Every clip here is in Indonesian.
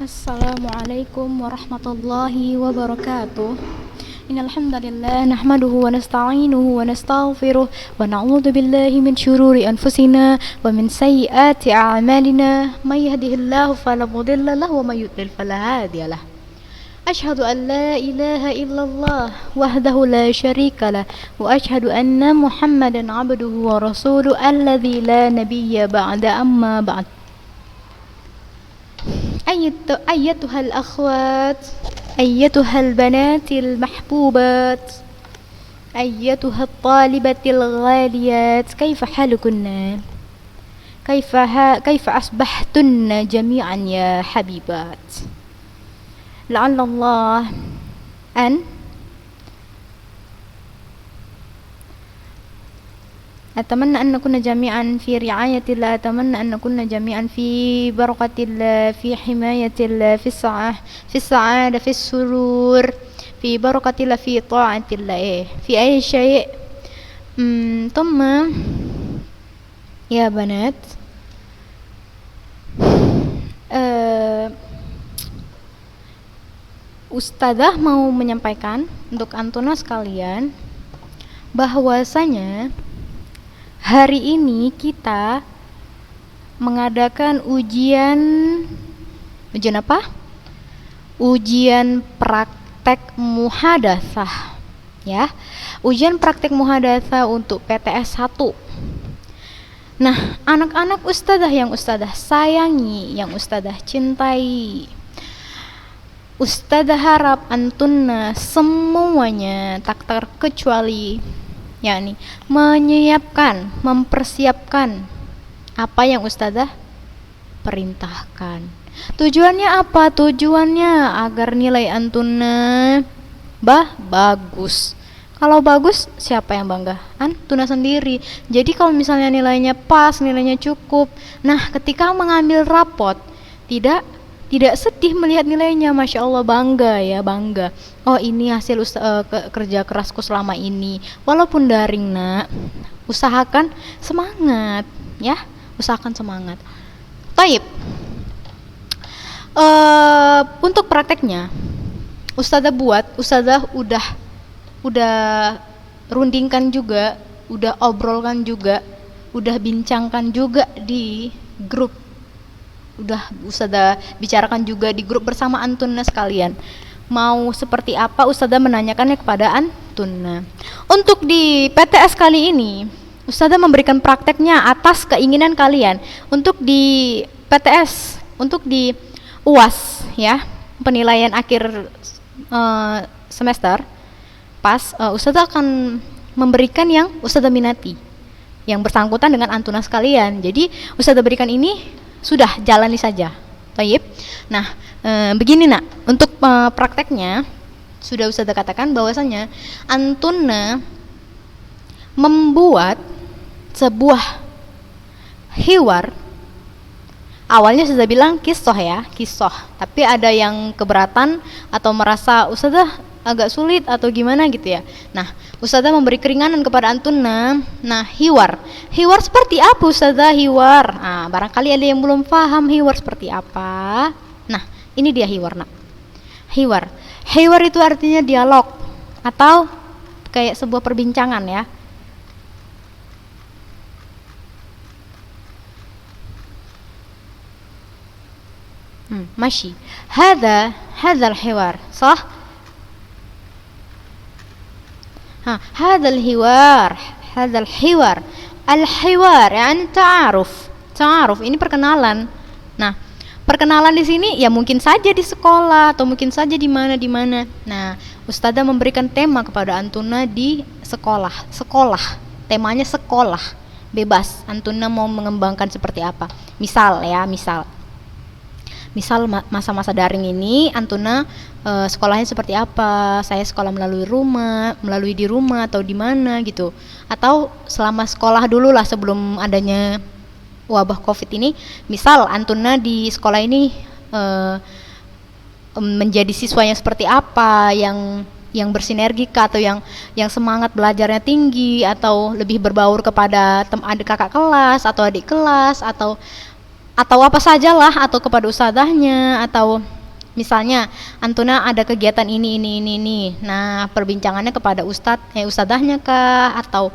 Assalamualaikum warahmatullahi wabarakatuh. Innal hamdalillah nahmaduhu wa nasta'inuhu wa nastaghfiruh wa na'udzu billahi min shururi anfusina wa min sayyiati a'malina may yahdihillahu fala mudilla lahu wa may yudlil fala hadiyalah. Asyhadu an la ilaha illallah wahdahu la syarika lah wa asyhadu anna Muhammadan 'abduhu wa rasuluhu alladzi la nabiyya ba'da amma ba'd. أيتها الأخوات أيتها البنات المحبوبات أيتها الطالبات الغاليات كيف حالكن كيف أصبحتن جميعا يا حبيبات لعل الله أن أتمنى أن نكون جميعا في رعاية الله أتمنى أن نكون جميعا في بركة الله في حماية الله في السعادة في السرور في بركة الله في طاعة الله في أي شيء ثم يا بنات Ustadzah mau menyampaikan untuk antuna sekalian bahwasanya hari ini kita mengadakan ujian apa? Ujian praktek muhadatsah ya. Ujian praktek muhadatsah untuk PTS 1. Nah, anak-anak ustadzah yang ustadzah sayangi, yang ustadzah cintai, ustadzah harap antunna semuanya tak terkecuali yakni mempersiapkan apa yang ustadzah perintahkan. Tujuannya apa? Tujuannya agar nilai antuna bagus. Kalau bagus, siapa yang bangga? Antuna sendiri. Jadi kalau misalnya nilainya pas, nilainya cukup, nah ketika mengambil rapot tidak sedih melihat nilainya, Masya Allah, bangga ya, bangga. Oh, ini hasil kerja kerasku selama ini. Walaupun daring, nak, usahakan semangat ya, usahakan semangat. Taib. Untuk prakteknya ustadzah udah rundingkan juga, udah obrolkan juga, udah bincangkan juga di grup, udah ustadzah bicarakan juga di grup bersama antunna sekalian. Mau seperti apa ustadzah menanyakannya kepada antunna. Untuk di PTS kali ini ustadzah memberikan prakteknya atas keinginan kalian. Untuk di PTS, untuk di UAS ya, penilaian akhir semester pas, ustadzah akan memberikan yang ustadzah minati, yang bersangkutan dengan antuna sekalian. Jadi ustadzah berikan ini sudah jalani saja. Taib. Nah, begini nak, untuk prakteknya sudah ustadzah katakan bahwasanya antuna membuat sebuah hiwar. Awalnya sudah bilang kisah ya, kisah. Tapi ada yang keberatan atau merasa ustadzah agak sulit atau gimana gitu ya. Nah, ustadzah memberi keringanan kepada antuna. Nah, hiwar seperti apa ustadzah hiwar? Nah, barangkali ada yang belum paham hiwar seperti apa. Nah, ini dia hiwar nak. Hiwar itu artinya dialog atau kayak sebuah perbincangan ya. ماشي هذا الحوار صح هذا الحوار يعني تعارف ini perkenalan. Nah, perkenalan di sini ya mungkin saja di sekolah atau mungkin saja di mana. Nah, ustadzah memberikan tema kepada antuna di sekolah. Temanya sekolah. Bebas antuna mau mengembangkan seperti apa. Misal masa-masa daring ini antuna sekolahnya seperti apa? Saya sekolah melalui di rumah atau di mana gitu. Atau selama sekolah dulu lah sebelum adanya wabah Covid ini. Misal antuna di sekolah ini menjadi siswa yang seperti apa, yang bersinergika atau yang semangat belajarnya tinggi atau lebih berbaur kepada adik kakak kelas atau adik kelas atau atau apa sajalah, atau kepada ustadzahnya, atau misalnya antuna ada kegiatan ini. Nah, perbincangannya kepada ustadzahnya kah, atau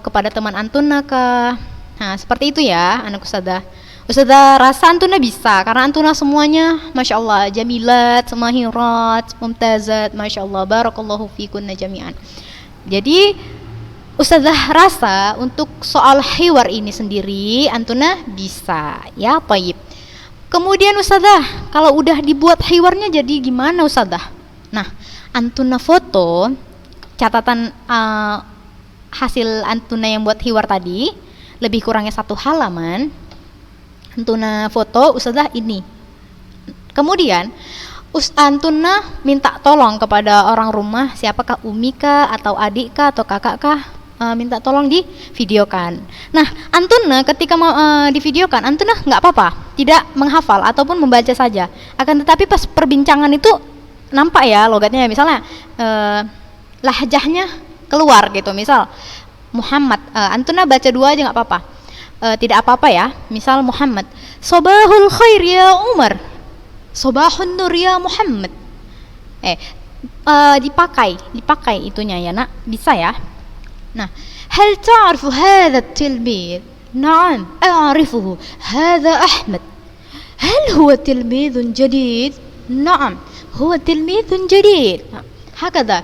kepada teman antuna kah. Nah, seperti itu ya, anak ustadzah. Ustadzah rasa antuna bisa, karena antuna semuanya Masya Allah, jamilat, semahirat, mumtazat, Masya Allah, barakallahu fikunna jami'an. Jadi ustadzah rasa untuk soal hiwar ini sendiri antuna bisa, ya, taib. Kemudian ustadzah, kalau udah dibuat hiwarnya jadi gimana ustadzah? Nah, antuna foto catatan hasil antuna yang buat hiwar tadi, lebih kurangnya 1 halaman, antuna foto ustadzah ini. Kemudian antuna minta tolong kepada orang rumah, siapakah, umi kah, atau adik kah, atau kakak kah, minta tolong di videokan. Nah, antuna ketika mau divideokan, antuna nggak apa-apa, tidak menghafal ataupun membaca saja. Akan tetapi pas perbincangan itu nampak ya logatnya, misalnya lahjahnya keluar gitu. Misal Muhammad, antuna baca 2 aja nggak apa-apa, tidak apa-apa ya. Misal Muhammad, sobahul khair ya Umar, sobahun nur ya Muhammad. Dipakai itunya ya nak, bisa ya. Nah, hal ta'rifu hadha at-tilmid? Na'am, a'rifuhu. Hadha Ahmad. Hal huwa tilmidun jadid? Na'am, huwa tilmidun jadid. Hakada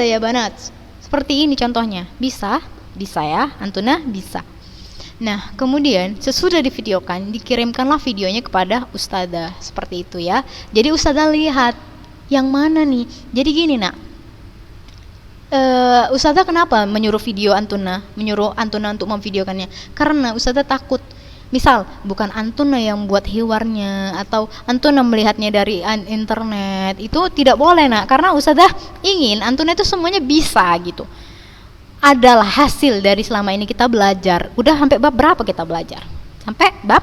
ya banat. Seperti ini contohnya. Bisa ya, antuna bisa. Nah, kemudian sesudah divideokan, dikirimkanlah videonya kepada ustadzah. Seperti itu ya. Jadi ustadzah lihat yang mana nih. Jadi gini nak, ustadzah kenapa menyuruh antuna untuk memvideokannya? Karena ustadzah takut, misal bukan antuna yang buat hiwarnya, atau antuna melihatnya dari internet, itu tidak boleh nak, karena ustadzah ingin antuna itu semuanya bisa gitu. Adalah hasil dari selama ini kita belajar. Udah sampai bab berapa kita belajar? Sampai bab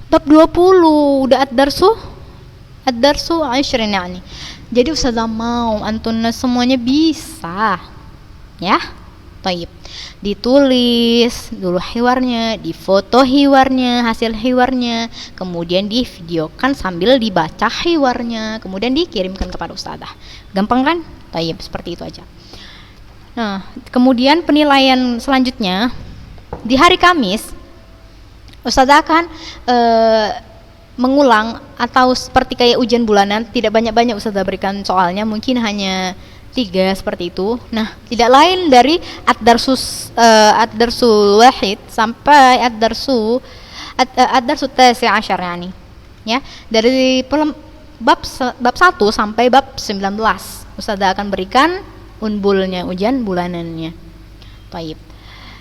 20. Udah ad-darsu 20 yani. Jadi ustazah mau antuna semuanya bisa, ya, taib. Ditulis dulu hiwarnya, difoto hiwarnya, hasil hiwarnya, kemudian divideokan sambil dibaca hiwarnya, kemudian dikirimkan kepada ustazah. Gampang kan? Taib, seperti itu aja. Nah, kemudian penilaian selanjutnya di hari Kamis, ustazah akan mengulang atau seperti kayak ujian bulanan, tidak banyak-banyak ustazah berikan soalnya, mungkin hanya 3 seperti itu. Nah, tidak lain dari ad-darsul wahid sampai ad-darsu tasi asyar yani. Ya, dari bab 1 sampai bab 19 ustazah akan berikan unbulnya, ujian bulanannya. Taib.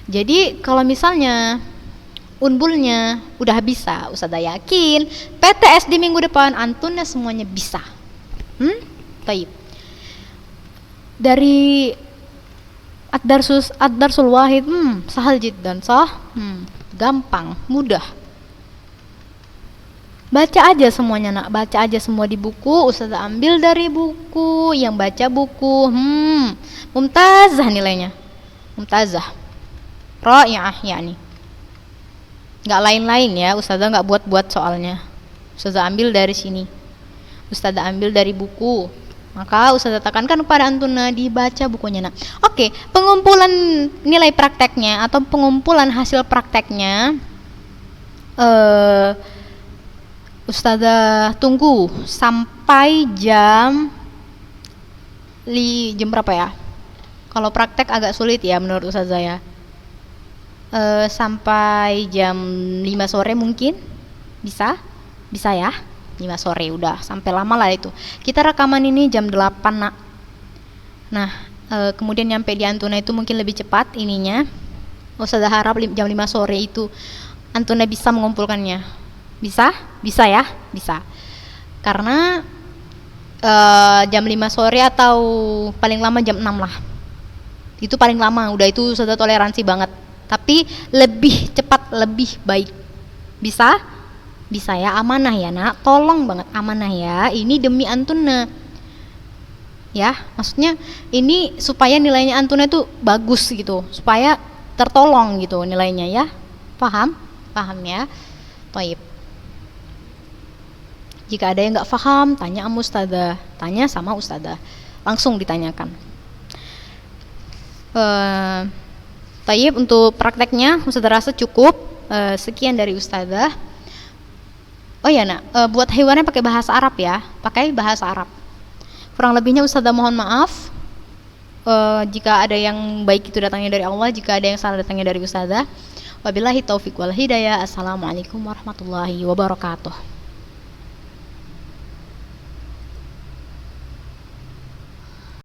Jadi kalau misalnya unbulnya udah bisa, ustazah yakin PTS di minggu depan antuna semuanya bisa. Taib. Dari ad-darsul wahid, sahal jiddan, gampang, mudah. Baca aja semuanya nak, baca aja semua di buku, ustazah ambil dari buku, yang baca buku, mumtazah nilainya, mumtazah, ra'i'ah yani. Nggak lain-lain ya, ustazah nggak buat-buat soalnya, ustazah ambil dari sini, ustazah ambil dari buku. Maka ustazah tekankan kepada antuna dibaca bukunya nak. Oke, pengumpulan nilai prakteknya atau pengumpulan hasil prakteknya, ustazah tunggu sampai jam berapa ya? Kalau praktek agak sulit ya menurut ustazah ya. Sampai jam 5 sore mungkin bisa ya, 5 sore udah sampai lama lah itu. Kita rekaman ini jam 8 nak. Nah, kemudian nyampe di antuna itu mungkin lebih cepat ininya. Ustazah harap jam 5 sore itu antuna bisa mengumpulkannya. Bisa ya, bisa. Karena jam 5 sore atau paling lama jam 6 lah. Itu paling lama, udah itu ustazah toleransi banget. Tapi lebih cepat lebih baik. Bisa ya, amanah ya nak, tolong banget amanah ya, ini demi antuna ya, maksudnya ini supaya nilainya antuna itu bagus gitu, supaya tertolong gitu nilainya ya, paham? Paham ya? Taib. Jika ada yang nggak paham, tanya sama ustadzah, tanya sama ustadzah, langsung ditanyakan. Taib, untuk prakteknya ustadzah rasa cukup. Sekian dari ustadzah. Oh ya nak, buat hewannya pakai bahasa Arab ya, pakai bahasa Arab. Kurang lebihnya ustadzah mohon maaf. Jika ada yang baik itu datangnya dari Allah, jika ada yang salah datangnya dari ustadzah. Wabillahi taufiq wal hidayah. Assalamualaikum warahmatullahi wabarakatuh.